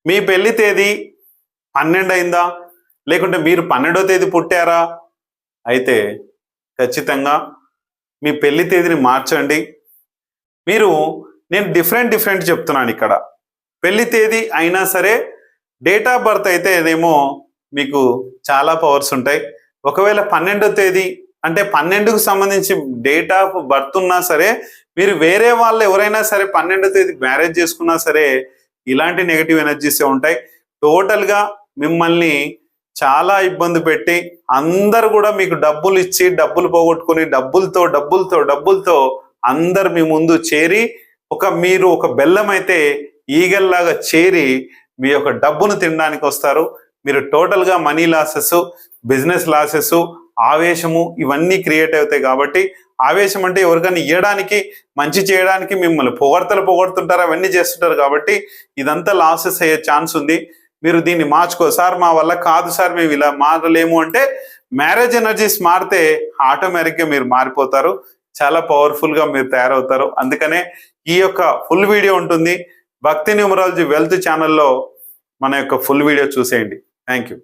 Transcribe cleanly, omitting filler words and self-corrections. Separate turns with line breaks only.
మీ పెళ్లి తేదీ 12 అయిందా, లేకుంటే మీరు 12వ తేదీ పుట్టారా? అయితే ఖచ్చితంగా మీ పెళ్లి తేదీని మార్చండి. నేను డిఫరెంట్ చెప్తున్నాను ఇక్కడ. పెళ్లి తేదీ అయినా సరే డేట్ ఆఫ్ బర్త్ అయితే ఏదేమో మీకు చాలా పవర్స్ ఉంటాయి. ఒకవేళ 12వ తేదీ అంటే 12కు సంబంధించి డేట్ ఆఫ్ బర్త్ ఉన్నా సరే, మీరు వేరే వాళ్ళు ఎవరైనా సరే 12వ తేదీకి మ్యారేజ్ చేసుకున్నా సరే ఇలాంటి నెగటివ్ ఎనర్జీసే ఉంటాయి. టోటల్గా మిమ్మల్ని చాలా ఇబ్బంది పెట్టి అందరు కూడా మీకు డబ్బులు ఇచ్చి డబ్బులు పోగొట్టుకుని డబ్బులతో అందరు మీ ముందు చేరి మీరు ఒక బెల్లం అయితే ఈగల్లాగా చేరి మీ యొక్క డబ్బును తినడానికి వస్తారు. మీరు టోటల్గా మనీ లాసెస్, బిజినెస్ లాసెస్, ఆవేశము ఇవన్నీ క్రియేట్ అవుతాయి. కాబట్టి ఆవేశం అంటే ఎవరికైనా ఇవ్వడానికి, మంచి చేయడానికి మిమ్మల్ని పొగడుతుంటారు, అవన్నీ చేస్తుంటారు. కాబట్టి ఇదంతా లాసెస్ అయ్యే ఛాన్స్ ఉంది. మీరు దీన్ని మార్చుకో సార్, మా వల్ల కాదు సార్, మేము ఇలా మారలేము అంటే మ్యారేజ్ ఎనర్జీస్ మారితే ఆటోమేటిక్గా మీరు మారిపోతారు. చాలా పవర్ఫుల్గా మీరు తయారవుతారు. అందుకనే ఈ యొక్క ఫుల్ వీడియో ఉంటుంది. భక్తి న్యూమరాలజీ వెల్త్ ఛానల్లో మన యొక్క ఫుల్ వీడియో చూసేయండి. Thank you.